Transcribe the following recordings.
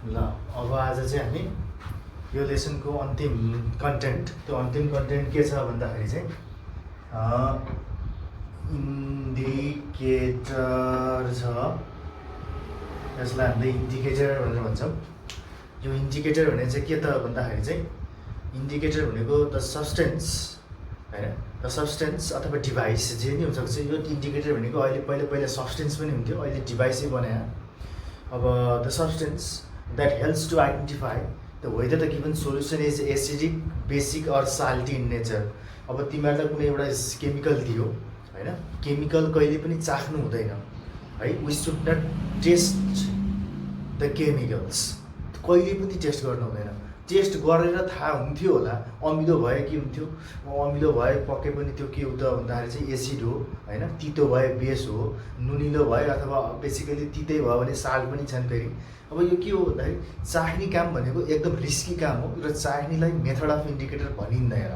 ल अब आज चाहिँ हामी यो लेसनको अन्तिम कन्टेन्ट, त्यो अन्तिम कन्टेन्ट के छ भन्दाखेरि चाहिँ इन्डिकेटर छ। यसलाई हामीले इन्डिकेटर भनेर भन्छौँ। यो इन्डिकेटर भने चाहिँ के त भन्दाखेरि चाहिँ इन्डिकेटर भनेको द सब्सटेन्स हैन, द सब्सटेन्स अथवा डिभाइस जे नि हुनसक्छ। यो इन्डिकेटर भनेको अहिले पहिला सब्सटेन्स पनि हुन्थ्यो, अहिले डिभाइसै बनायो। अब the substance that helps to identify the whether the given solution is acidic, basic or salty in nature। अब तिमीहरूलाई कुनै एउटा केमिकल दियो हैन, केमिकल कहिले पनि चाख्नु हुँदैन है। We should not test the chemicals, कहिले पनि टेस्ट गर्नु हुँदैन। टेस्ट गरेर थाहा हुन्थ्यो होला अमिलो भयो कि हुन्थ्यो, अमिलो भए पक्कै पनि त्यो के हो त भन्दाखेरि चाहिँ एसिड हो हैन, तितो भए बेस हो, नुनिलो भयो अथवा बेसिकली तितै भयो भने साल्ट पनि छन् फेरि। अब यो के हो भन्दाखेरि चाख्ने काम भनेको एकदम रिस्की काम हो र चाख्नेलाई मेथड अफ इन्डिकेटर भनिँदैन।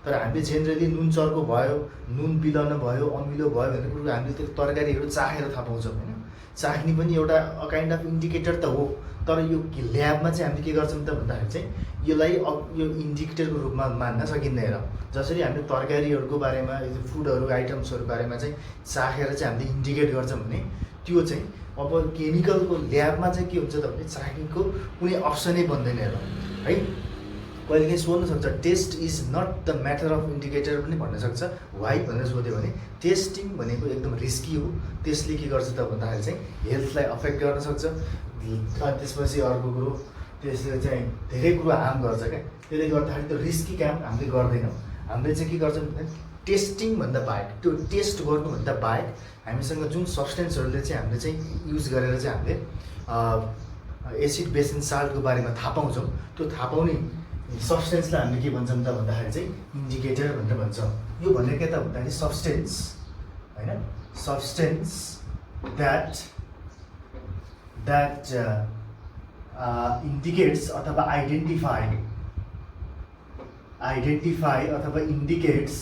तर हामीले जेनरली नुन चर्को भयो, नुन पिलाउन भयो, अमिलो भयो भन्ने कुरो हामीले त्यो तरकारीहरू चाखेर थाहा पाउँछौँ होइन। चाख्ने पनि एउटा काइन्ड अफ इन्डिकेटर त हो, तर यो ल्याबमा चाहिँ हामीले के गर्छौँ त भन्दाखेरि चाहिँ यसलाई यो इन्डिकेटरको रूपमा मान्न सकिँदैन। जसरी हामीले तरकारीहरूको बारेमा, फुडहरू आइटम्सहरू बारेमा चाहिँ चाखेर चाहिँ हामीले इन्डिकेट गर्छौँ भने त्यो चाहिँ अब केमिकलको ल्याबमा चाहिँ के हुन्छ त भने चाख्नेको कुनै अप्सनै बन्दैन है। कहिलेकाहीँ सोध्न सक्छ test is not the method of indicator पनि भन्न सक्छ। वाइ भनेर सोध्यो भने टेस्टिङ भनेको एकदम रिस्की हो, त्यसले के गर्छ त भन्दाखेरि चाहिँ हेल्थलाई अफेक्ट गर्न सक्छ। त्यसपछि अर्को कुरो त्यसले चाहिँ धेरै कुरो हार्म गर्छ क्या। त्यसले गर्दाखेरि त्यो रिस्की काम हामीले गर्दैनौँ। हामीले चाहिँ के गर्छौँ भने टेस्टिङभन्दा बाहेक, त्यो टेस्ट गर्नुभन्दा बाहेक हामीसँग जुन सब्सटेन्सहरूले चाहिँ हामीले चाहिँ युज गरेर चाहिँ हामीले एसिड बेस एन्ड साल्टको बारेमा थाहा पाउँछौँ, त्यो थाहा पाउने सब्सटेन्सलाई हामीले के भन्छौँ त भन्दाखेरि चाहिँ इन्डिकेटर भनेर भन्छौँ। यो भनेको के त भन्दाखेरि सब्सटेन्स होइन, सब्सटेन्स द्याट इन्डिकेट्स अथवा आइडेन्टिफाई अथवा indicates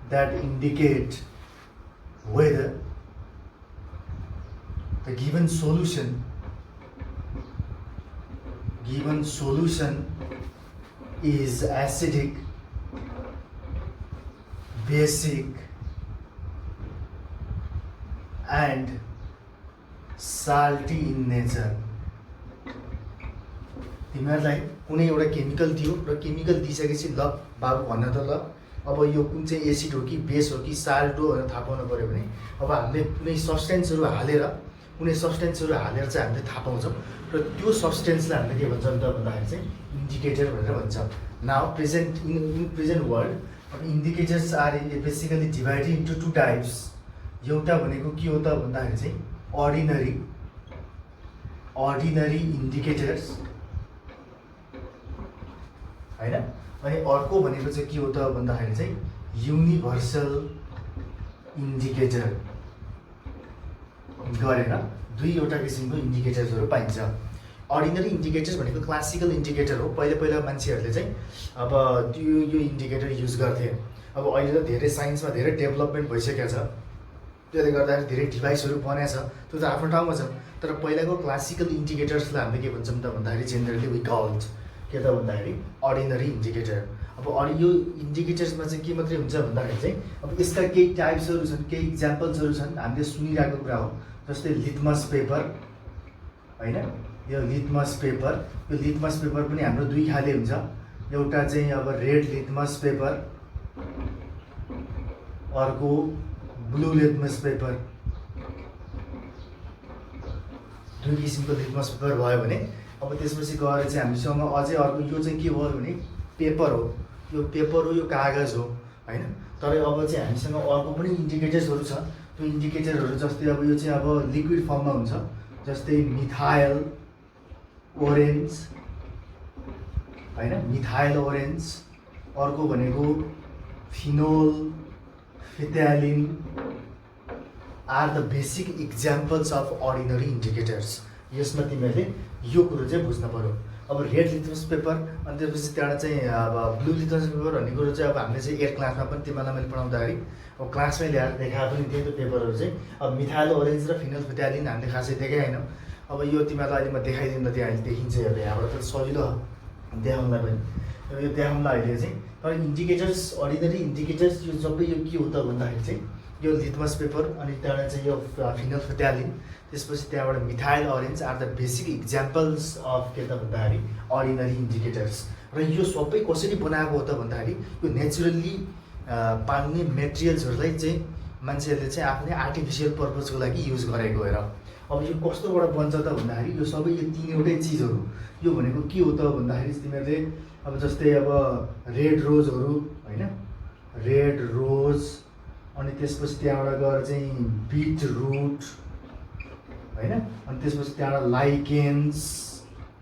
that indicate whether the given solution is acidic, basic and salty in nature। तिमीहरूलाई कुनै एउटा केमिकल दियो र केमिकल दिइसकेपछि ल बाबु भन्न त ल अब यो कुन चाहिँ एसिड हो कि बेस हो कि साल्ट हो भनेर थाहा पाउनु पऱ्यो भने अब हामीले कुनै सब्सटेन्सहरू हालेर चाहिँ हामीले थाहा पाउँछौँ र त्यो सब्सटेन्सलाई हामीले के भन्छौँ त भन्दाखेरि चाहिँ इन्डिकेटर भनेर भन्छौँ। नाउ इन प्रेजेन्ट वर्ल्ड अब indicators are basically divided into two types. एउटा भनेको के हो त भन्दाखेरि चाहिँ अर्डिनरी इन्डिकेटर्स होइन, अनि अर्को भनेको चाहिँ के हो त भन्दाखेरि चाहिँ युनिभर्सल इन्डिकेटर गरेर दुईवटा किसिमको इन्डिकेटर्सहरू पाइन्छ। अर्डिनरी इन्डिकेटर्स भनेको क्लासिकल इन्डिकेटर हो। पहिला मान्छेहरूले चाहिँ अब यो इन्डिकेटर युज गर्थे। अब अहिले त धेरै साइन्समा धेरै डेभलपमेन्ट भइसकेको छ, त्यसले गर्दाखेरि धेरै डिभाइसहरू बनाएको छ, त्यो त आफ्नो ठाउँमा छ। तर पहिलाको क्लासिकल इन्डिकेटर्सलाई हामीले के भन्छौँ त भन्दाखेरि जेनरली वी कल्ड के त भन्दाखेरि अर्डिनरी इन्डिकेटर। अब यो इन्डिकेटर्समा चाहिँ के मात्रै हुन्छ भन्दाखेरि चाहिँ अब यसका केही टाइप्सहरू छन्, केही इक्जाम्पल्सहरू छन्, हामीले सुनिरहेको कुरा हो। जस्तै लिटमस पेपर होइन, यो लिटमस पेपर पनि हाम्रो दुई खाले हुन्छ। एउटा चाहिँ अब रेड लिटमस पेपर, अर्को ब्लू लिटमस पेपर। दुई किसिमको लिटमस पेपर भयो भने अब त्यसपछि गएर चाहिँ हामीसँग अझै अर्को यो चाहिँ के भयो भने पेपर हो, यो कागज हो होइन। तर अब चाहिँ हामीसँग अर्को पनि इन्डिकेटर्सहरू छ। त्यो इन्डिकेटरहरू जस्तै अब यो चाहिँ अब लिक्विड फर्ममा हुन्छ, जस्तै मिथाइल ओरेन्ज होइन, मिथाइल ओरेन्ज। अर्को भनेको phenolphthalein are the basic examples of ordinary indicators. यसमा तिमीहरूले यो कुरो चाहिँ बुझ्न पऱ्यो। अब रेड लिटमस पेपर अनि त्यसपछि त्यहाँबाट चाहिँ अब ब्लू लिटमस पेपर भन्ने कुरो चाहिँ अब हामीले चाहिँ 8 क्लासमा पनि तिमीलाई मैले पढाउँदाखेरि अब क्लासमै ल्याएर देखाए पनि थिएँ त्यो पेपरहरू चाहिँ। अब मिथाइल ओरेन्ज र फिनोल फिथ्यालिन हामीले खासै देखाएनौँ। अब यो तिमीहरूलाई अहिले म देखाइदिँदा त्यहाँ अहिले देखिन्छ हेर्दा यहाँबाट त सजिलो देखाउनलाई पनि यो देखाउनलाई अहिले चाहिँ तर इन्डिकेटर्स अर्डिनरी इन्डिकेटर्स यो सबै यो के हो त भन्दाखेरि चाहिँ यो लिटमस पेपर अनि त्यहाँबाट चाहिँ यो फिनोल्फथ्यालिन त्यसपछि त्यहाँबाट methyl orange are the basic examples of के त भन्दाखेरि अर्डिनरी इन्डिकेटर्स र यो सबै कसरी बनाएको हो त भन्दाखेरि यो नेचुरल्ली पाउने मेटेरियल्सहरूलाई चाहिँ मान्छेहरूले चाहिँ आफ्नै आर्टिफिसियल पर्पजको लागि युज गरेको हेर अब यो कस्तोबाट बन्छ त भन्दाखेरि यो सबै यो तिनवटै चिजहरू यो भनेको के हो त भन्दाखेरि तिमीहरूले अब जस्तै अब रेड रोजहरू होइन रेड रोज अनि त्यसपछि त्यहाँबाट गएर चाहिँ बिट रुट होइन अनि त्यसपछि त्यहाँबाट लाइकेन्स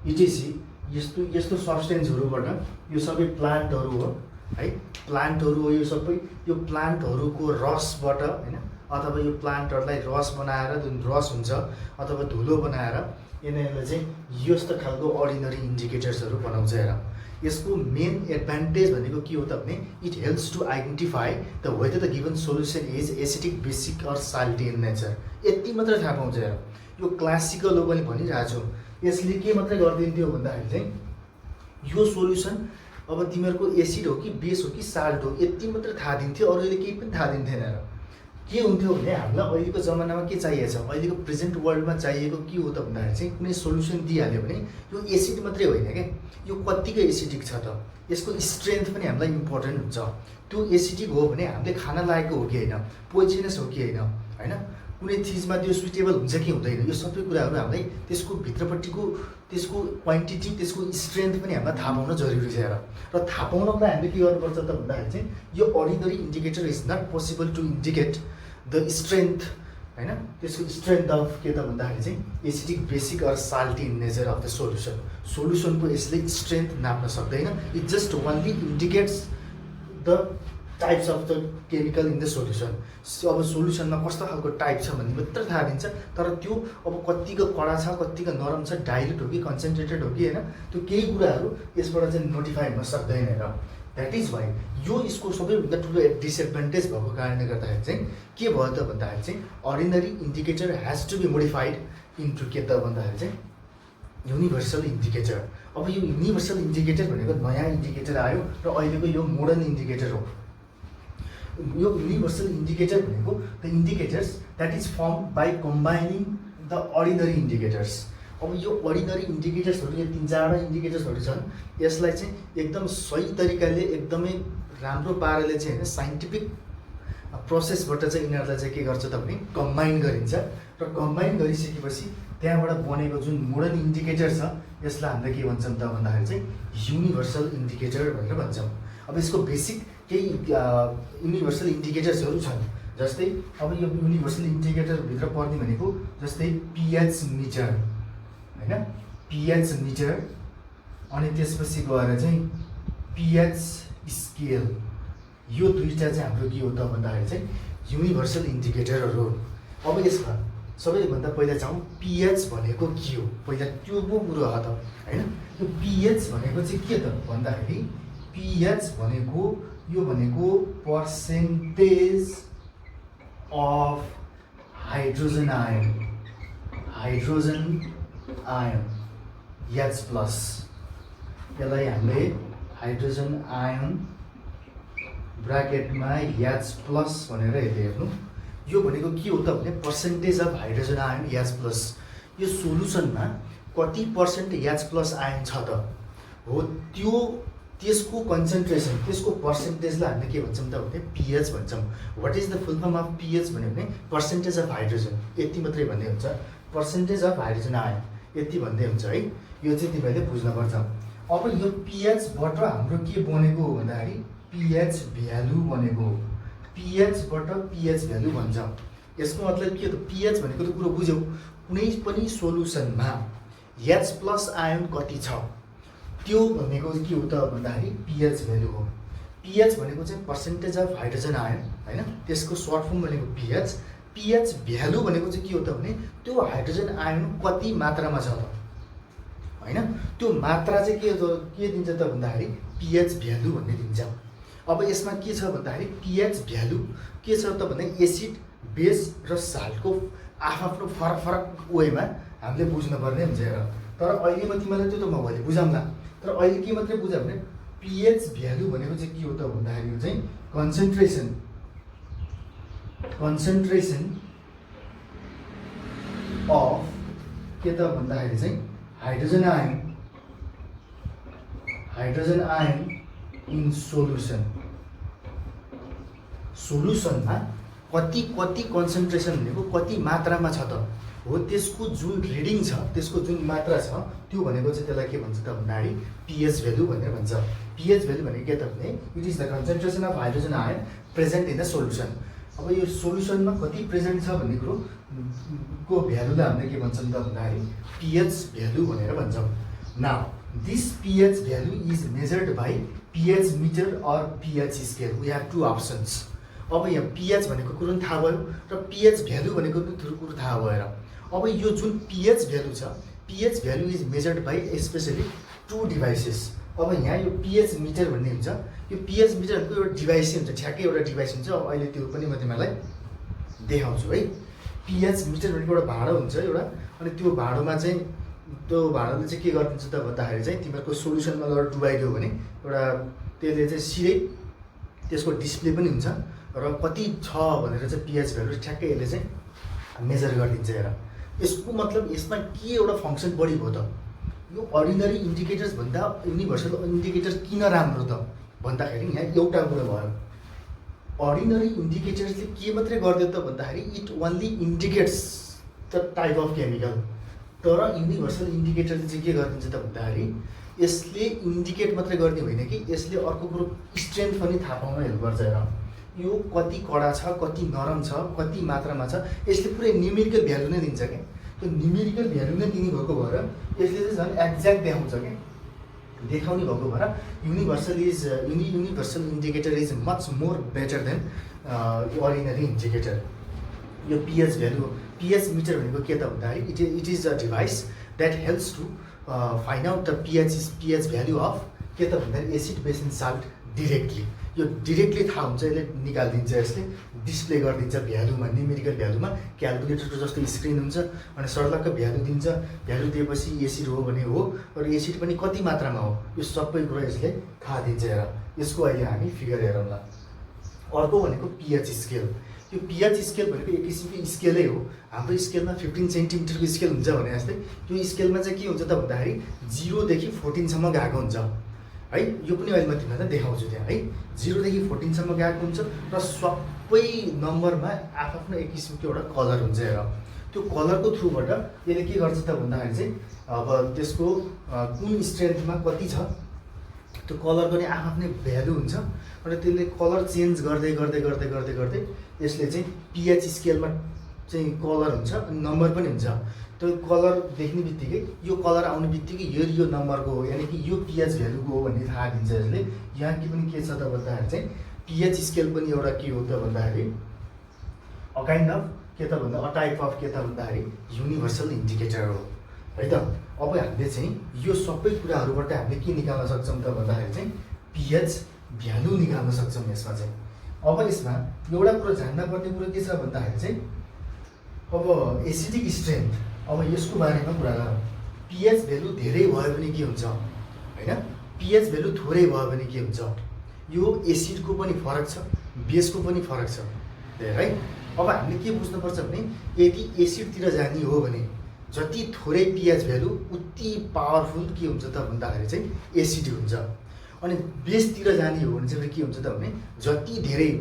इटिसी यस्तो यस्तो सब्सटेन्सहरूबाट यो सबै प्लान्टहरू हो है प्लान्टहरू हो यो सबै यो प्लान्टहरूको रसबाट होइन अथवा यो प्लान्टहरूलाई रस बनाएर जुन रस हुन्छ अथवा धुलो बनाएर यिनीहरूले चाहिँ यस्तो खालको अर्डिनरी इन्डिकेटर्सहरू बनाउँछ हेर यसको मेन एडभान्टेज भनेको के हो त भने it helps to identify the whether the given solution is acidic basic or salty in nature यति मात्रै थाहा पाउँछ हेर यो क्लासिकल हो पनि भनिरहेको छु यसले के मात्रै गरिदिन्थ्यो भन्दाखेरि चाहिँ यो सोल्युसन अब तिमीहरूको एसिड हो कि बेस हो कि साल्ट हो यति मात्रै थाहा दिन्थ्यो अरूले केही पनि थाहा दिन्थेन र के हुन्थ्यो भने हामीलाई अहिलेको जमानामा के चाहिएको छ अहिलेको प्रेजेन्ट वर्ल्डमा चाहिएको के हो त भन्दाखेरि चाहिँ कुनै सोल्युसन दिइहाल्यो भने यो एसिड मात्रै होइन क्या यो कत्तिको एसिडिक छ त यसको स्ट्रेन्थ पनि हामीलाई इम्पोर्टेन्ट हुन्छ त्यो एसिडिक हो भने हामीले खान लागेको हो कि होइन पोइजनस हो कि होइन होइन कुनै चिजमा त्यो सुइटेबल हुन्छ कि हुँदैन यो सबै कुराहरू हामीलाई त्यसको भित्रपट्टिको त्यसको क्वान्टिटी त्यसको स्ट्रेन्थ पनि हामीलाई थाहा पाउन जरुरी छ र थाहा पाउनको लागि हामीले के गर्नुपर्छ त भन्दाखेरि चाहिँ यो ordinary indicator is not possible to indicate the strength होइन त्यसको स्ट्रेन्थ अफ के त भन्दाखेरि चाहिँ acidic basic or salty in nature of the सोल्युसनको यसले स्ट्रेन्थ नाप्न सक्दैन it just only indicates the types of the chemical in the solution अब सोल्युसनमा कस्तो खालको टाइप छ भन्ने मात्र थाहा दिन्छ तर त्यो अब कत्तिको कडा छ कत्तिको नरम छ डाइल्युट हो कि कन्सन्ट्रेटेड हो कि होइन त्यो केही कुराहरू यसबाट चाहिँ नोटिफाई हुन सक्दैन र द्याट इज वाइ यो यसको सबैभन्दा ठुलो डिसएडभान्टेज भएको कारणले गर्दाखेरि चाहिँ के भयो त भन्दाखेरि चाहिँ ordinary indicator has to be modified into के त भन्दाखेरि चाहिँ युनिभर्सल इन्डिकेटर अब यो युनिभर्सल इन्डिकेटर भनेको नयाँ इन्डिकेटर आयो र अहिलेको यो मोडर्न इन्डिकेटर हो यो युनिभर्सल इन्डिकेटर भनेको the indicators that is form by combining the ordinary indicators अब यो अर्डिनरी इन्डिकेटर्सहरू यो 3-4 इन्डिकेटर्सहरू छन् यसलाई चाहिँ एकदम सही तरिकाले एकदमै राम्रो पाराले चाहिँ होइन साइन्टिफिक प्रोसेसबाट चाहिँ यिनीहरूलाई चाहिँ के गर्छ त भने कम्बाइन गरिन्छ र कम्बाइन गरिसकेपछि त्यहाँबाट बनेको जुन मोडर्न इन्डिकेटर छ यसलाई हामीले के भन्छौँ त भन्दाखेरि चाहिँ युनिभर्सल इन्डिकेटर भनेर भन्छौँ अब यसको बेसिक केही युनिभर्सल इन्डिकेटर्सहरू छन् जस्तै अब यो युनिभर्सल इन्डिकेटरभित्र पर्ने भनेको जस्तै पिएच मिटर होइन पिएच मिटर अनि त्यसपछि गएर चाहिँ पिएच स्केल यो दुईवटा चाहिँ हाम्रो के हो त भन्दाखेरि चाहिँ युनिभर्सल इन्डिकेटरहरू अब यसमा सबैभन्दा पहिला जाउँ पिएच भनेको के हो पहिला त्यो पो कुरो हो त होइन यो पिएच भनेको चाहिँ के त भन्दाखेरि पिएच भनेको यो भनेको percentage of hydrogen ion H plus यसलाई हामीले हाइड्रोजन आयन ब्राकेटमा H प्लस भनेर हेर्नु यो भनेको के हो त भने percentage of hydrogen ion H plus यो सोल्युसनमा कति पर्सेन्ट H प्लस आयन छ त हो त्यो त्यसको कन्सन्ट्रेसन त्यसको पर्सेन्टेजलाई हामीले के भन्छौँ त भने पिएच भन्छौँ what is the full form of pH भन्यो भने पर्सेन्टेज अफ हाइड्रोजन यति मात्रै भन्ने हुन्छ पर्सेन्टेज अफ हाइड्रोजन आयन यति भन्दै हुन्छ है यो चाहिँ तिमीहरूले बुझ्नुपर्छ अब यो पिएचबाट हाम्रो के बनेको हो भन्दाखेरि पिएच भ्यालु बनेको हो पिएचबाट पिएच भ्यालु भन्छ यसको मतलब के हो त पिएच भनेको त कुरो बुझ्यौ कुनै पनि सोल्युसनमा H प्लस आयन कति छ त्यो भनेको के हो त भन्दाखेरि पिएच भ्यालु हो पिएच भनेको चाहिँ पर्सेन्टेज अफ हाइड्रोजन आयन होइन त्यसको सर्ट फर्म भनेको पिएच पिएच भ्यालु भनेको चाहिँ के हो त भने त्यो हाइड्रोजन आयन कति मात्रामा छ त होइन त्यो मात्रा चाहिँ के दिन्छ त भन्दाखेरि पिएच भ्यालु भन्ने दिन्छ अब यसमा के छ भन्दाखेरि पिएच भ्यालु के छ त भन्दा एसिड बेस र साल्टको आफ्नो फरक फरक वेमा हामीले बुझ्नुपर्ने हुन्छ हेर। तर अहिले म तिमीलाई त्यो त म भोलि बुझाउँला। तर अहिले के मात्रै बुझ भने pH भ्यालु भनेको चाहिँ के हो त भन्दाखेरि यो चाहिँ कन्सन्ट्रेसन अफ के त भन्दाखेरि चाहिँ हाइड्रोजन आयन इन सोलुसनमा कति कन्सन्ट्रेसन भनेको कति मात्रामा छ त हो, त्यसको जुन रिडिङ छ, त्यसको जुन मात्रा छ त्यो भनेको चाहिँ त्यसलाई के भन्छ त भन्दाखेरि pH भ्यालु भनेर भन्छ। pH भ्यालु भनेको के त भने it is the concentration of hydrogen ion present in the solution. अब यो सोलुसनमा कति प्रेजेन्ट छ भन्ने कुरो को भ्यालुलाई हामीले के भन्छौँ त भन्दाखेरि pH भ्यालु भनेर भन्छौँ। Now this pH value is measured by pH metre or pH scale. We have two options. अब यहाँ pH भनेको कुरो पनि थाहा भयो र pH भ्यालु भनेको पनि कुरो थाहा भएर अब यो जुन pH भ्यालु छ, pH value is measured by specially 2 devices. अब यहाँ यो pH मिटर भन्ने हुन्छ, यो pH मिटर भनेको एउटा डिभाइस हुन्छ, ठ्याक्कै एउटा डिभाइस हुन्छ। अब अहिले त्यो पनि म तिमीलाई देखाउँछु है। pH मिटर भनेको एउटा भाँडो हुन्छ एउटा, अनि त्यो भाँडोमा चाहिँ त्यो भाँडोले चाहिँ के गरिदिन्छ त भन्दाखेरि चाहिँ तिमीहरूको सोल्युसनमा लगेर डुबाइदियो भने एउटा त्यसले चाहिँ सिधै त्यसको डिस्प्ले पनि हुन्छ र कति छ भनेर चाहिँ pH भ्यालु ठ्याक्कै यसले चाहिँ मेजर गरिदिन्छ हेर। यसको मतलब यसमा के एउटा फङ्सन बढी भयो त, यो अर्डिनरी इन्डिकेटर्स भन्दा युनिभर्सल इन्डिकेटर किन राम्रो त भन्दाखेरि यहाँ एउटा कुरो भयो, अर्डिनरी इन्डिकेटर्सले के मात्रै गर्दियो त भन्दाखेरि it only indicates the type of chemical. तर युनिभर्सल इन्डिकेटरले चाहिँ के गरिदिन्छ त भन्दाखेरि यसले इन्डिकेट मात्रै गर्ने होइन कि यसले अर्को कुरो स्ट्रेन्थ पनि थाहा पाउन हेल्प गर्छ हेर। यो कति कडा छ, कति नरम छ, कति मात्रामा छ, यसले पुरै न्युमेरिकल भ्यालु नै दिन्छ क्या। त्यो न्युमेरिकल भ्यालु नै दिने भएको भएर यसले चाहिँ झन् एक्ज्याक्ट देखाउँछ क्या, देखाउने भएको भएर universal indicator is much more better than ordinary indicator. यो pH भ्यालु, pH मिटर भनेको के त भन्दाखेरि it is a device that helps to find out the pH value of के त भन्दाखेरि acid base and salt directly. यो directly थाहा हुन्छ, यसले निकालिदिन्छ, यसले डिस्प्ले गरिदिन्छ भ्यालुमा, न्युमेरिकल भ्यालुमा। क्यालकुलेटरको जस्तो स्क्रिन हुन्छ अनि सर्लक्क भ्यालु दिन्छ, भ्यालु दिएपछि एसिड हो भने हो, र एसिड पनि कति मात्रामा हो यो सबै कुरो यसले थाहा दिन्छ हेर। यसको अहिले हामी फिगर हेरौँला। अर्को भनेको pH स्केल। यो pH स्केल भनेको एक किसिमको स्केलै हो। हाम्रो स्केलमा 15 सेन्टिमिटरको स्केल हुन्छ भने जस्तै यो स्केलमा चाहिँ के हुन्छ त भन्दाखेरि 0 देखि 14 सम्म गएको हुन्छ है। यो पनि अहिले म तिमीलाई देखाउँछु त्यहाँ है। 0 देखि 14 सम्म गएको हुन्छ र सबै नम्बरमा आफ्नो एक किसिमको एउटा कलर हुन्छ हेर। त्यो कलरको थ्रुबाट यसले के गर्छ त भन्दाखेरि चाहिँ अब त्यसको कुन स्ट्रेन्थमा कति छ त्यो कलरको नि आफ्नै भ्यालु हुन्छ र त्यसले कलर चेन्ज गर्दै गर्दै गर्दै गर्दै गर्दै यसले चाहिँ pH स्केलमा चाहिँ कलर हुन्छ अनि नम्बर पनि हुन्छ। त्यो कलर देख्ने बित्तिकै यो कलर आउने बित्तिकै यो नम्बरको हो, यानि कि यो pH भ्यालुको हो भन्ने थाहा दिन्छ यसले। यहाँ के पनि के छ त भन्दाखेरि चाहिँ pH स्केल पनि एउटा के हो त भन्दाखेरि अ काइन्ड अफ के त भन्दा अ टाइप अफ के त भन्दाखेरि युनिभर्सल इन्डिकेटर हो है त। अब हामीले चाहिँ यो सबै कुराहरूबाट हामीले के निकाल्न सक्छौँ त भन्दाखेरि चाहिँ pH भ्यालु निकाल्न सक्छौँ यसमा चाहिँ। अब यसमा एउटा कुरो जान्न पर्ने कुरो के छ भन्दाखेरि चाहिँ अब एसिडिक स्ट्रेन्थ, अब यसको बारेमा कुरा गरौँ। pH भ्यालु धेरै भयो भने के हुन्छ होइन, pH भ्यालु थोरै भयो भने के हुन्छ, यो एसिडको पनि फरक छ, बेसको पनि फरक छ है। अब हामीले के बुझ्नुपर्छ भने यदि एसिडतिर जाने हो भने जति थोरै pH भ्यालु उति पावरफुल के हुन्छ त भन्दाखेरि चाहिँ एसिड हुन्छ। अनि बेसतिर जाने हो भने चाहिँ के हुन्छ त भने जति धेरै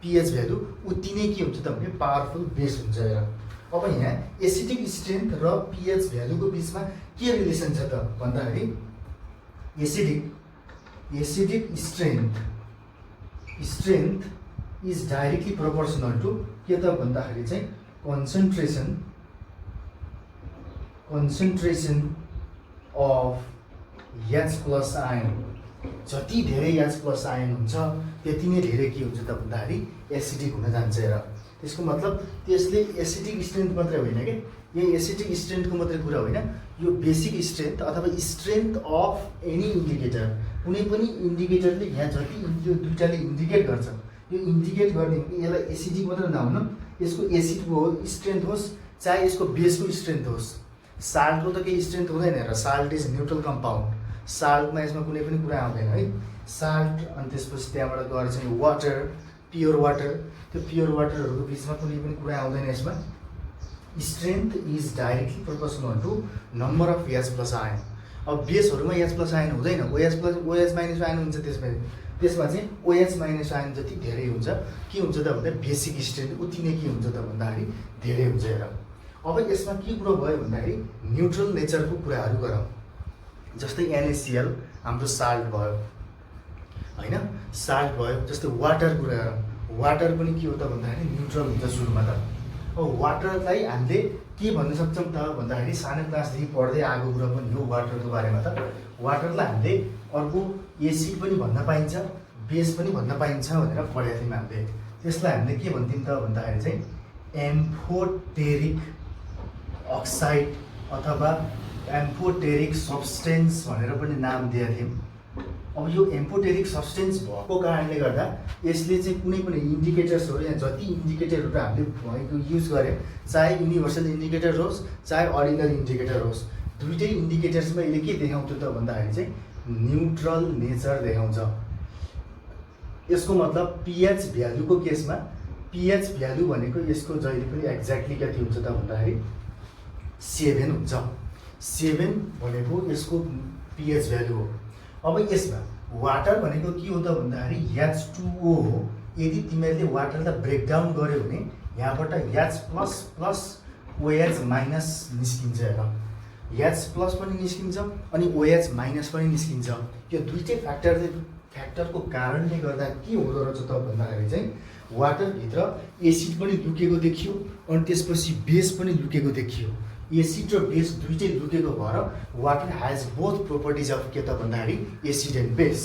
pH भ्यालु उति नै के हुन्छ त भने पावरफुल बेस हुन्छ हेर। अब यहाँ एसिडिक स्ट्रेन्थ र pH भ्यालुको बिचमा के रिलेसन छ त भन्दाखेरि acidic strength is directly proportional to के त भन्दाखेरि चाहिँ कन्सन्ट्रेसन अफ H+ आयन। जति धेरै H+ आयन हुन्छ त्यति नै धेरै के हुन्छ त भन्दाखेरि एसिडिक हुन जान्छ हेर। त्यसको मतलब त्यसले एसिडिक स्ट्रेन्थ मात्रै होइन कि, यो एसिडिक स्ट्रेन्थको मात्रै कुरा होइन, यो बेसिक स्ट्रेन्थ अथवा स्ट्रेन्थ अफ एनी इन्डिकेटर, कुनै पनि इन्डिकेटरले यहाँ जति यो दुईटाले इन्डिकेट गर्छ, यो इन्डिकेट गर्ने यसलाई एसिडिक मात्र नहुन, यसको एसिडको स्ट्रेन्थ होस् चाहे यसको बेसको स्ट्रेन्थ होस्, साल्टको त केही स्ट्रेन्थ हुँदैन र साल्ट इज न्युट्रल कम्पाउन्ड, साल्टमा यसमा कुनै पनि कुरा आउँदैन है। साल्ट अनि त्यसपछि त्यहाँबाट गएर चाहिँ वाटर, प्योर वाटर, त्यो प्योर वाटरहरूको बिचमा कुनै पनि कुरा आउँदैन यसमा। Strength is directly proportional to number of H+ ion. अब बेसहरूमा H+ आयन हुँदैन, OH- आयन हुन्छ। त्यसमा चाहिँ OH- आयन जति धेरै हुन्छ के हुन्छ त भन्दा बेसिक स्ट्रेन्थ उति नै के हुन्छ त भन्दाखेरि धेरै हुन्छ। हेर अब यसमा के कुरो भयो भन्दाखेरि न्युट्रल नेचरको कुराहरू गरौँ। जस्तै NaCl हाम्रो साल्ट भयो होइन, साल्ट भयो। जस्तै वाटर कुरा गरौँ, वाटर पनि के हो त भन्दाखेरि न्युट्रल हुन्छ सुरुमा त। अब वाटरलाई हामीले के भन्न सक्छौँ त भन्दाखेरि सानो क्लासदेखि पढ्दै आएको कुरा पनि हो वाटरको बारेमा त। वाटरलाई हामीले अर्को एसिड पनि भन्न पाइन्छ, बेस पनि भन्न पाइन्छ भनेर पढेको थियौँ हामीले। त्यसलाई हामीले के भन्थ्यौँ त भन्दाखेरि चाहिँ एम्फोटेरिक अक्साइड अथवा एम्फोटेरिक सब्सटेन्स भनेर पनि नाम दिएका थियौँ। अब यो एम्फोटेरिक सब्सटेन्स भएको कारणले गर्दा यसले चाहिँ कुनै पनि इन्डिकेटर्सहरू, यहाँ जति इन्डिकेटरहरू हामीले भएको युज गऱ्यौँ, चाहे युनिभर्सल इन्डिकेटर होस् चाहे अर्डिनरी इन्डिकेटर होस्, दुइटै इन्डिकेटर्समा यसले के देखाउँथ्यो त भन्दाखेरि चाहिँ न्युट्रल नेचर देखाउँछ। यसको मतलब pH भ्यालुको केसमा pH भ्यालु भनेको यसको जहिले पनि एक्ज्याक्टली कति हुन्छ त भन्दाखेरि 7 हुन्छ। 7 भनेको यसको pH भ्यालु हो। अब यसमा वाटर भनेको के हो त भन्दाखेरि H2O हो। यदि तिमीहरूले वाटरलाई ब्रेकडाउन गर्यो भने यहाँबाट H++ OH- निस्किन्छ। हेर H+ पनि निस्किन्छ अनि OH- पनि निस्किन्छ। यो दुईटै फ्याक्टरको कारणले गर्दा के हुँदो रहेछ त भन्दाखेरि चाहिँ वाटरभित्र एसिड पनि लुकेको देखियो अनि त्यसपछि बेस पनि लुकेको देखियो। एसिड र बेस दुईटै लुकेको भएर water has both properties of के त भन्दाखेरि एसिड एन्ड बेस।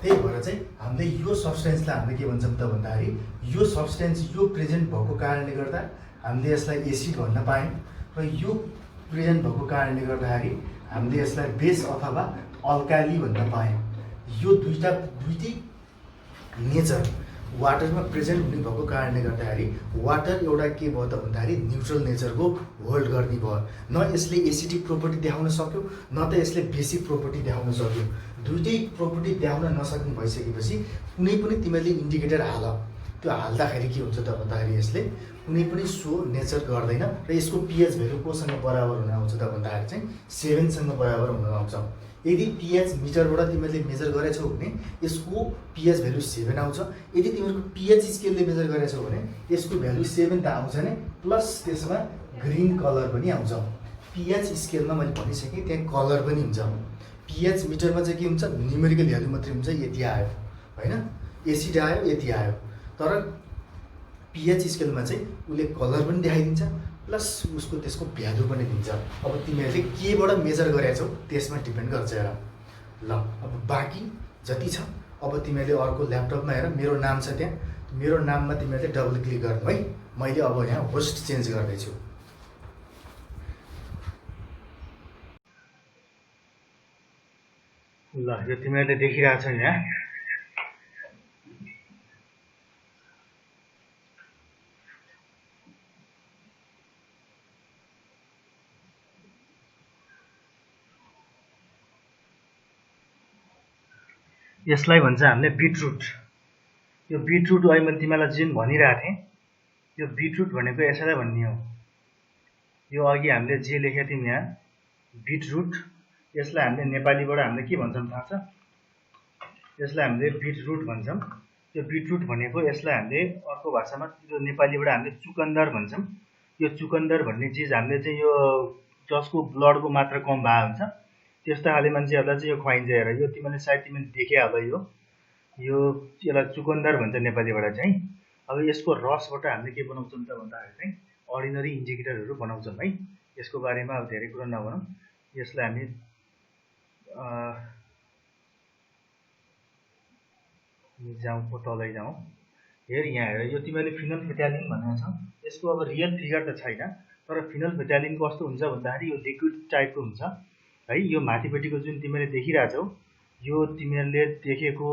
त्यही भएर चाहिँ हामीले यो सब्सटेन्सलाई हामीले के भन्छौँ त भन्दाखेरि यो सब्सटेन्स यो प्रेजेन्ट भएको कारणले गर्दा हामीले यसलाई एसिड भन्न पायौँ र यो प्रेजेन्ट भएको कारणले गर्दाखेरि हामीले यसलाई बेस अथवा अल्काली भन्न पायौँ। यो दुईटै नेचर वाटरमा प्रेजेन्ट हुने भएको कारणले गर्दाखेरि वाटर एउटा के भयो त भन्दाखेरि न्युट्रल नेचरको होल्ड गर्ने भयो। न यसले एसिडिक प्रोपर्टी देखाउन सक्यो न त यसले बेसिक प्रोपर्टी देखाउन सक्यो। दुईटै प्रोपर्टी देखाउन नसक्ने भइसकेपछि कुनै पनि तिमीहरूले इन्डिकेटर हाल, त्यो हाल्दाखेरि के हुन्छ त भन्दाखेरि यसले कुनै पनि सो नेचर गर्दैन र यसको pH भ्यालु कोसँग बराबर हुन आउँछ त भन्दाखेरि चाहिँ 7सँग बराबर हुन आउँछ। यदि pH मिटरबाट तिमीहरूले मेजर गरेछौ भने यसको pH भ्यालु 7 आउँछ। यदि तिमीहरूको pH स्केलले मेजर गरेछौ भने यसको भ्यालु 7 त आउँछ नै, प्लस त्यसमा ग्रिन कलर पनि आउँछ। pH स्केलमा मैले भनिसकेँ त्यहाँ कलर पनि हुन्छ। pH मिटरमा चाहिँ के हुन्छ, न्युमेरिकल भ्यालु मात्रै हुन्छ, यति आयो होइन, एसिड आयो यति आयो। तर pH स्केलमा चाहिँ उसले कलर पनि देखाइदिन्छ प्लस उसको त्यसको भ्यालु पनि दिन्छ। अब तिमीहरूले केबाट मेजर गरेछौ त्यसमा डिपेन्ड गर्छ। हेर ल अब बाँकी जति छ अब तिमीहरूले अर्को ल्यापटपमा हेर, मेरो नाम छ त्यहाँ, मेरो नाममा तिमीहरूले डबल क्लिक गर्नु है। मैले अब यहाँ होस्ट चेन्ज गर्दैछु। ल यो तिमीहरूले देखिरहेछौ यहाँ। यसलाई भन्छ हामीले बिटरुट। यो बिटरुट अहिले मैले तिमीलाई जुन भनिरहेको थिएँ यो बिटरुट भनेको यसैलाई भन्ने हो। यो अघि हामीले जे लेखेका थियौँ यहाँ बिटरुट, यसलाई हामीले नेपालीबाट हामीले के भन्छौँ थाहा छ? यसलाई हामीले बिटरुट भन्छौँ। यो बिटरुट भनेको यसलाई हामीले अर्को भाषामा यो नेपालीबाट हामीले चुकन्दर भन्छौँ। यो चुकन्दर भन्ने चिज हामीले चाहिँ यो जसको ब्लडको मात्रा कम भएको हुन्छ त्यस्तो खाले मान्छेहरूलाई चाहिँ यो खुवाइन्छ। हेर यो तिमीले सायद तिमीले देखे होला, यो यसलाई चुकन्दर भन्छ नेपालीबाट चाहिँ। अब यसको रसबाट हामीले के बनाउँछौँ त भन्दाखेरि चाहिँ अर्डिनरी इन्डिकेटरहरू बनाउँछौँ है। यसको बारेमा अब धेरै कुरा नभनौँ। यसलाई हामी जाउँ तलै जाउँ। हेर यहाँ हेर यो तिमीले फिनल फेटालिन भनेको छ। यसको अब रियल फिगर त छैन, तर फिनल फेटालिन कस्तो हुन्छ भन्दाखेरि यो लिक्विड टाइपको हुन्छ है। यो माथिपट्टिको जुन तिमीले देखिरहेछौ यो तिमीहरूले देखेको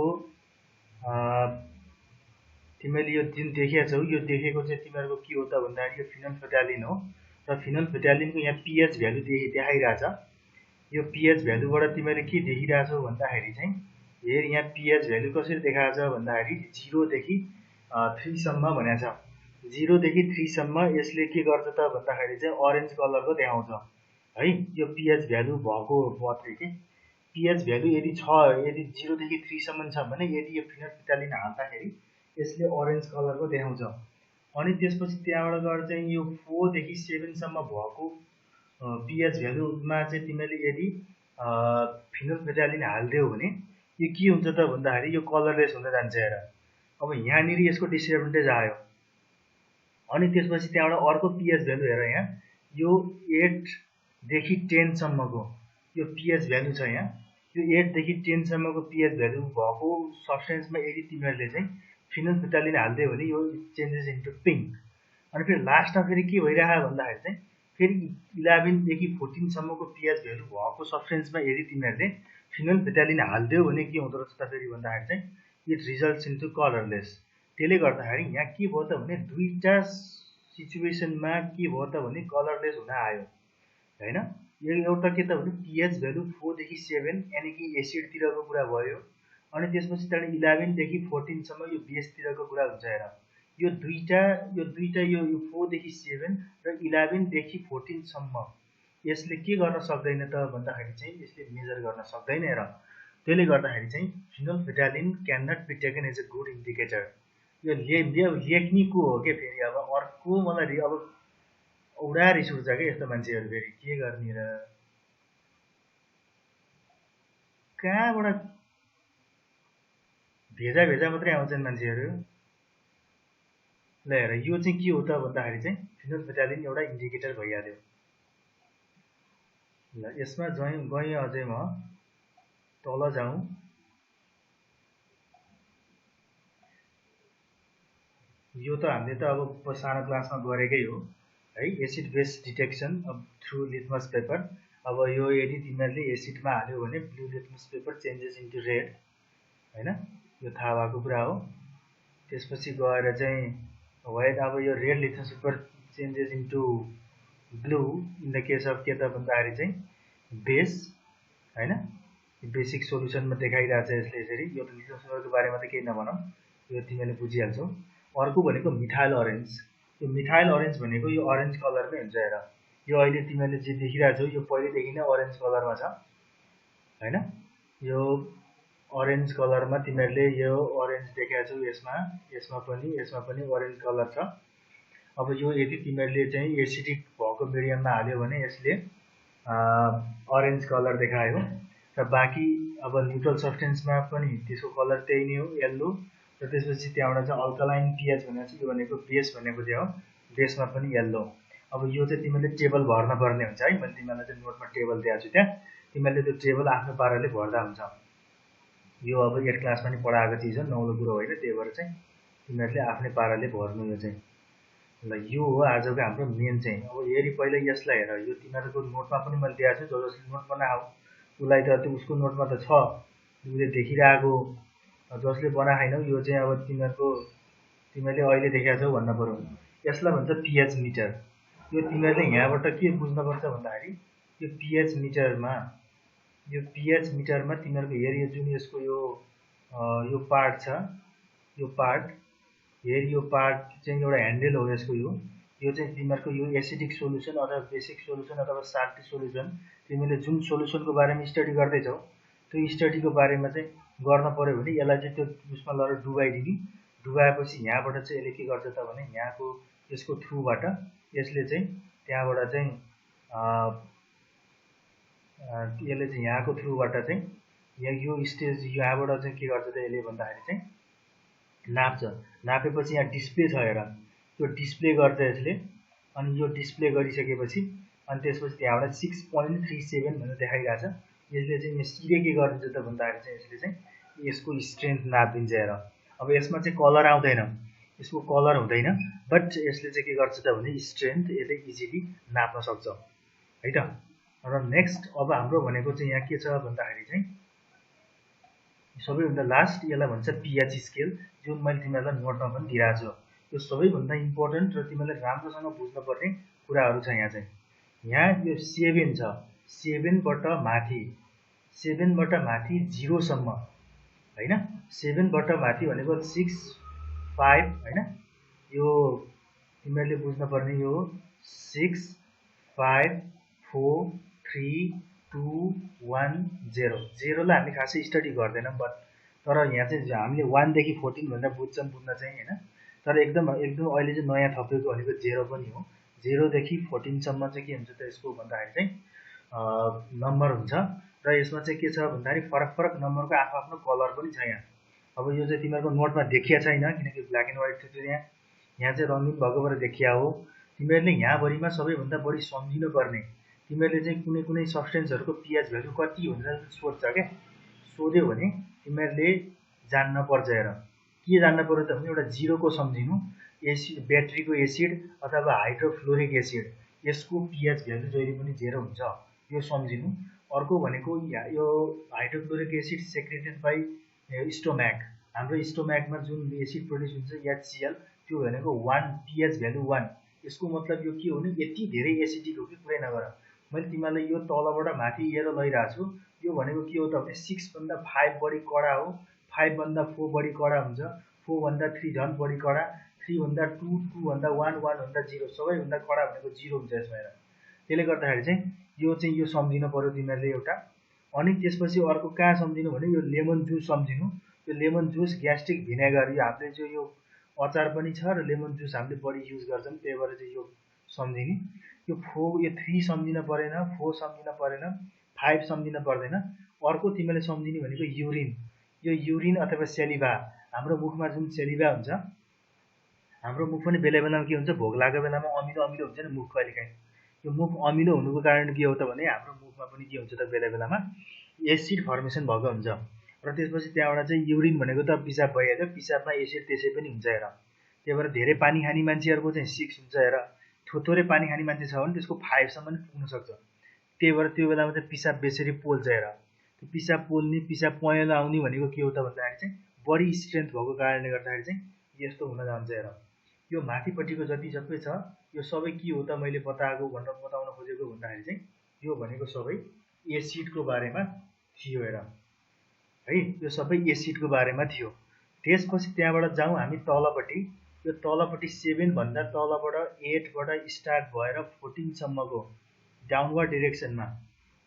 तिमीले यो जुन देखेछौ यो देखेको चाहिँ तिमीहरूको के हो त भन्दाखेरि यो फिनल फेटालिन हो। र फिनोल्फिटालिनको यहाँ pH भ्यालु देखाइरहेछ। यो pH भ्यालुबाट तिमीले के देखिरहेछौ भन्दाखेरि चाहिँ हेर यहाँ pH भ्यालु कसरी देखाएको छ भन्दाखेरि 0 देखि 3 सम्म भनेको छ। 0 देखि 3 सम्म यसले के गर्छ त भन्दाखेरि चाहिँ अरेन्ज कलरको देखाउँछ है। यो pH भ्यालु भएको मात्रै के pH भ्यालु यदि छ, यदि 0 देखि 3 सम्म छ भने यदि यो फिनोल्फिटालिन हाल्दाखेरि यसले अरेन्ज कलरको देखाउँछ। अनि त्यसपछि त्यहाँबाट गएर चाहिँ यो 4 देखि 7 सम्म भएको pH भ्यालुमा चाहिँ तिमीले यदि फिनोल्फिटालिन हाल्दियौ भने यो के हुन्छ त भन्दाखेरि यो कलरलेस हुन जान्छ हेर। अब यहाँनिर यसको डिसएडभान्टेज आयो। अनि त्यसपछि त्यहाँबाट अर्को pH भ्यालु हेर, यहाँ यो 8 देखि 10 सम्मको यो pH भ्यालु छ। यहाँ यो 8 देखि 10 सम्मको pH भ्यालु भएको सब्स्टेन्समा यदि तिमीहरूले चाहिँ फिनोल्फिटालिन हाल्दियौ भने यो चेन्जेस इन्टु पिङ्क। अनि फेरि लास्टमा फेरि के भइरहेको भन्दाखेरि चाहिँ फेरि 11 देखि 14 सम्मको pH भ्यालु भएको सब्स्टेन्समा यदि तिमीहरूले फिनोल्फिटालिन हाल्दियौ भने के हुँदो रहेछ त फेरि भन्दाखेरि चाहिँ इट रिजल्ट्स इन्टु कलरलेस। त्यसले गर्दाखेरि यहाँ के भयो त भने दुईटा सिचुएसनमा के भयो त भने कलरलेस हुन आयो हैन। यो एउटा के त भने pH भ्यालु 4 देखि 7 यानि कि एसिडतिरको कुरा भयो। अनि त्यसपछि त्यहाँबाट 11 देखि 14 सम्म यो बेसतिरको कुरा हुन्छ हेर। यो दुईटा यो 4 देखि 7 र 11 देखि 14 सम्म यसले के गर्न सक्दैन त भन्दाखेरि चाहिँ यसले मेजर गर्न सक्दैन हेर। त्यसले गर्दाखेरि चाहिँ phenolphthalein can not be taken as a good indicator. यो लेख्नेको हो के फेरि अब अर्को मलाई अब औडा रिस उठ्छ कि यस्तो मान्छेहरू फेरि के गर्ने र कहाँबाट भेजा मात्रै आउँछन् मान्छेहरू। ल हेर यो चाहिँ के हो त भन्दाखेरि चाहिँ फिनोल्फिटालिन एउटा इन्डिकेटर भइहाल्यो। ल यसमा गएँ अझै म तल जाउँ। यो त हामीले त अब सानो क्लासमा गरेकै हो है, acid base detection through litmus paper. अब यो यदि तिमीहरूले एसिडमा हाल्यो भने blue litmus paper changes into red हैन, यो थाहा भएको कुरा हो। त्यसपछि गएर चाहिँ व्हाइट, अब यो red litmus paper changes into blue in the case of के त भन्दाखेरि चाहिँ बेस हैन, बेसिक सोलुसनमा देखाइरहेछ यसले यसरी। यो त लिटमस पेपरको बारेमा त केही नभनौँ, यो तिमीले बुझिहाल्छौ। अर्को भनेको मिथाइल अरेन्ज। यो मिथाइल अरेन्ज भनेको यो अरेन्ज कलरमै हुन्छ हेर। यो अहिले तिमीले जे देखिरहेछौ यो पहिलेदेखि नै अरेन्ज कलरमा छ हैन। यो अरेन्ज कलरमा तिमीहरूले यो अरेन्ज देखाछौ, यसमा पनि अरेन्ज कलर छ। अब यो यदि तिमीहरूले चाहिँ एसिडिक भएको मिडियममा हाल्यो भने यसले अरेन्ज कलर देखायो। र बाँकी अब न्युट्रल सब्स्टेन्समा पनि त्यसको कलर त्यही नै हो, येल्लो। र त्यसपछि त्यहाँबाट चाहिँ अल्कालाइन pH भनेको यो भनेको बेस भनेको चाहिँ हो, बेसमा पनि येल्लो। अब यो चाहिँ तिमीले टेबल भर्न पर्ने हुन्छ है। मैले तिमीलाई चाहिँ नोटमा टेबल दिएको छु, त्यहाँ तिमीले त्यो टेबल आफ्नो पाराले भर्दा हुन्छ। यो अब 8 क्लासमा नि पढाएको चिज हो, नौलो कुरो होइन। त्यही भएर चाहिँ तिमीहरूले आफ्नै पाराले भर्नु यो चाहिँ। ल यो हो आजको हाम्रो मेन चाहिँ। अब हेरी पहिला यसलाई हेर, यो तिमीहरूको नोटमा पनि मैले दिएको छु। जसले नोट बनाऊ उसलाई त त्यो उसको नोटमा त छ, उसले देखिरहेको। जसले बनाएनौ यो चाहिँ अब तिमीहरूले अहिले देखाएको छौ भन्न पर्यो। यसलाई भन्छ pH मिटर। यो तिमीहरूले यहाँबाट के बुझ्नुपर्छ भन्दाखेरि यो pH मिटरमा तिमीहरूको हेर, यो जुन यसको यो पार्ट छ, यो पार्ट हेर, यो पार्ट चाहिँ एउटा ह्यान्डल हो यसको। यो चाहिँ तिमीहरूको यो एसिडिक सोलुसन अथवा बेसिक सोलुसन अथवा साल्टी सोलुसन, तिमीले जुन सोलुसनको बारेमा स्टडी गर्दैछौ त्यो स्टडीको बारेमा चाहिँ गर्न पर्यो भने यसलाई चाहिँ त्यो उसमा लगेर डुबाइदिने। डुबाएपछि यहाँबाट चाहिँ यसले के गर्छ त भने यहाँको यसको थ्रुबाट यसले चाहिँ त्यहाँबाट चाहिँ यहाँको थ्रुबाट चाहिँ यो स्टेज यहाँबाट चाहिँ के गर्छ त यसले भन्दाखेरि चाहिँ नाप्छ। नापेपछि यहाँ डिस्प्ले छ हेर, त्यो डिस्प्ले गर्छ यसले। अनि यो डिस्प्ले गरिसकेपछि अनि त्यसपछि त्यहाँबाट 6.37 भनेर देखाइरहेछ। यसले चाहिँ सिधै के गरिन्छ त भन्दाखेरि चाहिँ यसले चाहिँ यसको स्ट्रेन्थ नापिदिन्छ हेर। अब यसमा चाहिँ कलर आउँदैन, यसको कलर हुँदैन, बट यसले चाहिँ के गर्छ त भने स्ट्रेन्थ यसले इजिली नाप्न सक्छ है त। र नेक्स्ट अब हाम्रो भनेको चाहिँ यहाँ के छ भन्दाखेरि चाहिँ सबैभन्दा लास्ट यसलाई भन्छ pH स्केल, जुन मैले तिमीहरूलाई नोटमा पनि दिइरहेको छु। यो सबैभन्दा इम्पोर्टेन्ट र तिमीले राम्रोसँग बुझ्नुपर्ने कुराहरू छ यहाँ चाहिँ। यहाँ यो 7 छ, 7 बाट माथि 0 सम्म हैन। 7 बाट माथि भनेको 6 5 हैन। यो तिमीहरूले बुझ्न पर्ने यो 6 5 4 3 2 1 0 0लाई हामी खासै स्टडी गर्दैनौँ, बट तर यहाँ चाहिँ हामीले 1 देखि 14 भनेर बुझ्न चाहिँ हैन। तर एकदम अहिले चाहिँ नयाँ थपेको भनेको 0 पनि हो। 0 देखि 14 सम्म चाहिँ के हुन्छ त यसको भन्दाखेरि चाहिँ नम्बर हुन्छ र यसमा चाहिँ के छ भन्दाखेरि फरक नम्बरको आफ्नो कलर पनि छ यहाँ। अब यो चाहिँ तिमीहरूको नोटमा देखिया छैन किनकि ब्ल्याक एन्ड व्हाइट थियो यहाँ चाहिँ रङ्गीन भएको भएर देखिया हो। तिमीहरूले यहाँभरिमा सबैभन्दा बढी सम्झिनु पर्ने, तिमीहरूले चाहिँ कुनै सब्स्टेन्सहरूको pH भ्यालु कति भनेर सोध्छ क्या। सोध्यो भने तिमीहरूले जान्न पर्छ। हेर के जान्न पर्यो त भने एउटा 0 को सम्झिनु, एसिड ब्याट्रीको एसिड अथवा हाइड्रोफ्लोरिक एसिड यसको pH भ्यालु जहिले पनि 0 हुन्छ, यो सम्झिनु। अर्को भनेको यो hydrofluoric acid secreted by stomach, हाम्रो स्टोमाकमा जुन एसिड प्रोड्युस हुन्छ HCl, त्यो भनेको 1 pH भ्यालु 1। यसको मतलब यो के हो भने यति धेरै एसिडिक हो कि कुरै नगर। मैले तिमीलाई यो तलबाट माथि एरो लैरहेको छु, यो भनेको के हो त भने 6 भन्दा 5 बढी कडा हो, 5 भन्दा 4 बढी कडा हुन्छ, 4 भन्दा 3 झन् बढी कडा, 3 भन्दा 2, 2 भन्दा 1, 1 भन्दा 0, सबैभन्दा कडा भनेको 0 हुन्छ यसमा। हेर त्यसले गर्दाखेरि चाहिँ यो सम्झिनु पर्यो तिमीहरूले एउटा। अनि त्यसपछि अर्को कहाँ सम्झिनु भने यो लेमन जुस सम्झिनु। यो लेमन जुस ग्यास्ट्रिक भिनेगर, यो हामीले चाहिँ यो अचार पनि छ र लेमन जुस हामीले बढी युज गर्छौँ, त्यही भएर चाहिँ यो सम्झिने। यो 3 सम्झिन परेन, 4 सम्झिन परेन, 5 सम्झिन पर्दैन। अर्को तिमीले सम्झिने भनेको युरिन। यो युरिन अथवा सेलिभा, हाम्रो मुखमा जुन सेलिभा हुन्छ, हाम्रो मुख पनि बेला बेलामा के हुन्छ, भोक लागेको बेलामा अमिलो हुन्छ नि मुख कहिलेकाहीँ। यो मुख अमिलो हुनुको कारण के हो त भने हाम्रो मुखमा पनि के हुन्छ त बेला बेलामा एसिड फर्मेसन भएको हुन्छ र त्यसपछि त्यहाँबाट चाहिँ युरिन भनेको त पिसाब भइहाल्यो, पिसाबमा एसिड त्यसै पनि हुन्छ। हेर त्यही भएर धेरै पानी खाने मान्छेहरूको चाहिँ 6 हुन्छ। हेर थोरै पानी खाने मान्छे छ भने त्यसको 5 सम्म पनि पुग्न सक्छ। त्यही भएर त्यो बेलामा चाहिँ पिसाब बेसरी पोल्छ। हेर त्यो पिसाब पोल्ने, पिसाब पहेँलो आउने भनेको के हो त भन्दाखेरि चाहिँ बढी स्ट्रेन्थ भएको कारणले गर्दाखेरि चाहिँ यस्तो हुन जान्छ। हेर यो माथिपट्टिको जति सबै छ यो सबै के हो त मैले बताउन खोजेको भन्दाखेरि चाहिँ यो भनेको सबै एसिडको बारेमा थियो। हेर है यो सबै एसिडको बारेमा थियो। त्यसपछि त्यहाँबाट जाउँ हामी तलपट्टि। यो तलपट्टि 7 भन्दा तलबाट 8 बाट स्टार्ट भएर 14 सम्मको डाउनवर्ड डिरेक्सनमा,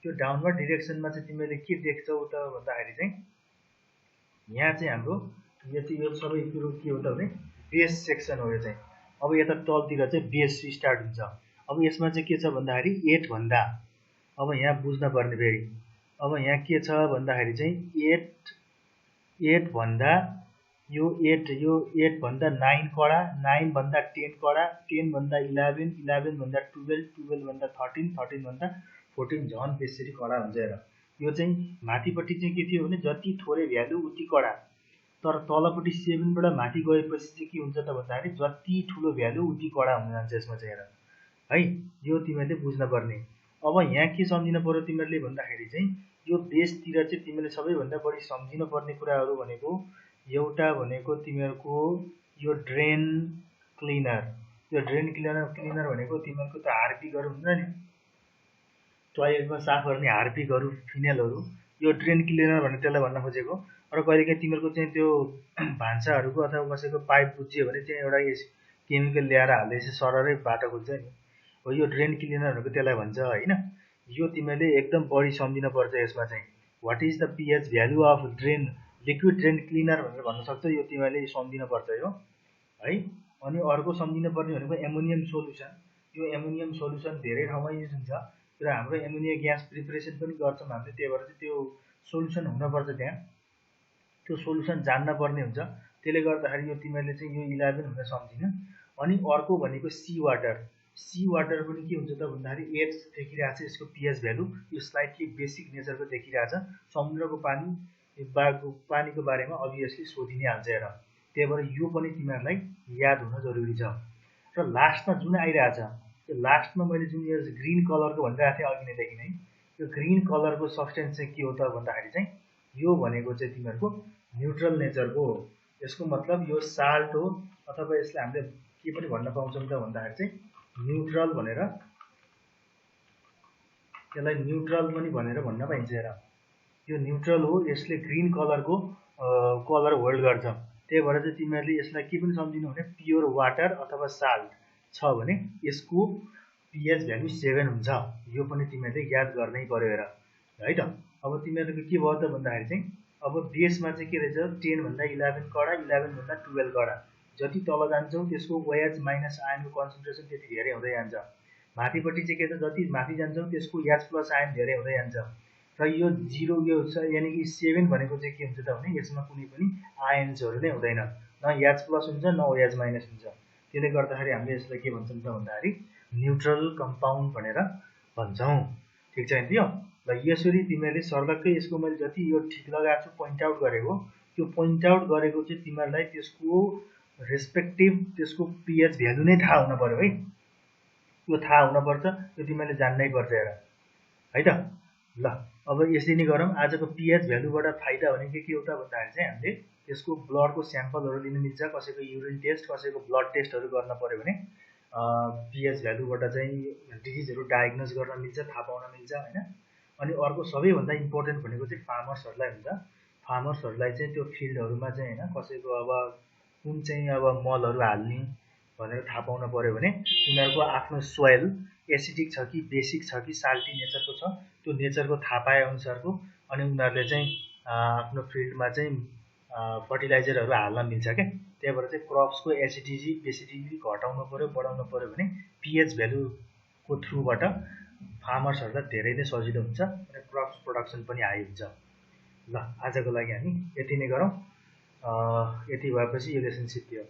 त्यो डाउनवर्ड डिरेक्सनमा चाहिँ तिमीले के देख्छौ त भन्दाखेरि चाहिँ यहाँ चाहिँ हाम्रो यो सबै कुरो के हो त भने बेस सेक्सन हो। यो चाहिँ अब यता तलतिर चाहिँ बेस स्टार्ट हुन्छ। अब यसमा चाहिँ के छ भन्दाखेरि 8 भन्दा, अब यहाँ बुझ्न पर्ने फेरि, अब यहाँ के छ भन्दाखेरि चाहिँ 8 भन्दा यो 8 भन्दा 9 कडा, 9 भन्दा 10 कडा, 10 भन्दा 11, 11 भन्दा 12, 12 भन्दा 13, 13 भन्दा 14 झन् बेसरी कडा हुन्छ। हेर यो चाहिँ माथिपट्टि चाहिँ के थियो भने जति थोरै भ्यालु उति कडा, तर तलपट्टि 7 बाट माथि गएपछि चाहिँ के हुन्छ त भन्दाखेरि जति ठुलो भ्यालु उति कडा हुन जान्छ यसमा चाहिँ। हेर है यो तिमीहरूले बुझ्न पर्ने। अब यहाँ के सम्झिन पर्यो तिमीहरूले भन्दाखेरि चाहिँ यो बेसतिर चाहिँ तिमीले सबैभन्दा बढी सम्झिन पर्ने कुराहरू भनेको एउटा भनेको तिमीहरूको यो ड्रेन क्लिनर। यो ड्रेन क्लिनर भनेको तिमीहरूको त हार्पिकहरू हुन्छ नि, टोयलेटमा साफ गर्ने हार्पिकहरू, फिनेलहरू, यो ड्रेन क्लिनर भनेर त्यसलाई भन्न खोजेको। र कहिलेकाहीँ तिमीहरूको चाहिँ त्यो भान्साहरूको अथवा कसैको पाइप बुझ्यो भने चाहिँ एउटा केमिकल ल्याएर हाल्दै चाहिँ सररै बाटो खोज्छ नि, हो यो ड्रेन क्लिनर भनेको त्यसलाई भन्छ होइन। यो तिमीले एकदम बढी सम्झिन पर्छ यसमा चाहिँ। What is the pH value of drain, liquid drain cleaner भनेर भन्न सक्छ, यो तिमीले सम्झिन पर्छ यो है। अनि अर्को सम्झिन पर्ने भनेको एमोनियम सोल्युसन। यो एमोनियम सोल्युसन धेरै ठाउँमा युज हुन्छ र हाम्रो एमोनिया ग्यास प्रिपरेसन पनि गर्छौँ हामीले, त्यही भएर चाहिँ त्यो सोल्युसन हुनपर्छ त्यहाँ, त्यो सोल्युसन जान्न पर्ने हुन्छ। त्यसले गर्दाखेरि यो तिमीहरूले चाहिँ यो 11 भनेर सम्झिनु। अनि अर्को भनेको सी वाटर। सी वाटर पनि के हुन्छ त भन्दाखेरि 8 देखिरहेको छ यसको pH भ्यालु, यो स्लाइटली बेसिक नेचरको देखिरहेछ। समुद्रको पानीको बारेमा अभियसली सोधिने हाल्छ। हेर त्यही भएर यो पनि तिमीहरूलाई याद हुन जरुरी छ। र लास्टमा जुन आइरहेछ, यो लास्टमा मैले जुन यो ग्रीन कलरको भनिरहेको थिएँ अघि नैदेखि नै, यो ग्रीन कलरको सब्स्टेन्स चाहिँ के हो त भन्दाखेरि चाहिँ यो भनेको चाहिँ तिमीहरूको न्युट्रल नेचरको हो। यसको मतलब यो साल्ट हो, अथवा यसलाई हामीले के पनि भन्न पाउँछौँ त भन्दाखेरि चाहिँ न्यूट्रल भनेर, यसलाई न्यूट्रल पनि भनेर भन्न पाइन्छ। हेर यो न्यूट्रल हो, यसले ग्रीन कलरको कलर होल्ड गर्छ। त्यही भएर चाहिँ तिमीहरूले यसलाई के पनि सम्झिनु भने प्योर वाटर अथवा साल्ट छ भने यसको pH भ्यालु 7 हुन्छ। यो पनि तिमीहरूले याद गर्नै पर्यो हेर है त। अब तिमीहरूको के भयो त भन्दाखेरि चाहिँ अब बेसमा चाहिँ के रहेछ 10 भन्दा 11 कडा, 11 भन्दा 12 कडा। जति तल जान्छौ त्यसको OH माइनस आयनको कन्सन्ट्रेसन त्यति धेरै हुँदै जान्छ। माथिपट्टि चाहिँ के छ जति माथि जान्छौ त्यसको H प्लस आयन धेरै हुँदै जान्छ। र यो 0 यो यानी कि 7 भनेको चाहिँ के हुन्छ त भने यसमा कुनै पनि आयन्सहरू नै हुँदैन, न H प्लस हुन्छ न OH माइनस हुन्छ। त्यसले गर्दाखेरि हामीले यसलाई के भन्छौँ त भन्दाखेरि न्यूट्रल कम्पाउन्ड भनेर भन्छौँ। ठिक छ नि? ल यसरी तिमीहरूले सर्लक्कै यसको मैले जति यो ठिक लगाएको छु पोइन्ट आउट गरेको, त्यो पोइन्ट आउट गरेको चाहिँ तिमीहरूलाई त्यसको रेस्पेक्टिभ त्यसको pH भ्यालु नै थाहा हुन पर्यो है। यो थाहा हुनपर्छ, यो तिमीहरूले जान्नै पर्छ हेर है त। ल अब यसरी नै गरौँ। आजको pH भ्यालुबाट फाइदा भनेको के हो त भन्दाखेरि चाहिँ हामीले त्यसको ब्लडको स्याम्पलहरू लिन मिल्छ, कसैको युरिन टेस्ट, कसैको ब्लड टेस्टहरू गर्न पर्यो भने pH भ्यालुबाट चाहिँ डिजिजहरू डायग्नोज गर्न मिल्छ, थाहा पाउन मिल्छ हैन। अनि अर्को सबैभन्दा इम्पोर्टेन्ट भनेको चाहिँ फार्मर्सहरूलाई हुन्छ। फार्मर्सहरूलाई चाहिँ त्यो फिल्डहरूमा चाहिँ हैन कसैको अब कुन चाहिँ अब मलहरू हाल्ने भनेर थाहा पाउन पर्यो भने उनीहरूको आफ्नो सोइल एसिडिक छ कि बेसिक छ कि साल्टी नेचरको छ, त्यो नेचरको थाहा पाए अनुसारको अनि उनीहरूले चाहिँ आफ्नो फिल्डमा चाहिँ फर्टिलाइजरहरू हाल्न मिल्छ क्या। त्यही भएर चाहिँ क्रप्सको एसिडिटी बेसिडिटी घटाउनु पर्यो, बढाउनु पर्यो भने pH भ्यालुको थ्रुबाट फार्मर्सहरूलाई धेरै नै सजिलो हुन्छ र क्रप्स प्रोडक्सन पनि हाई हुन्छ। ल आजको लागि हामी यति नै गरौँ। यति भएपछि यो लेसन सिद्धियो।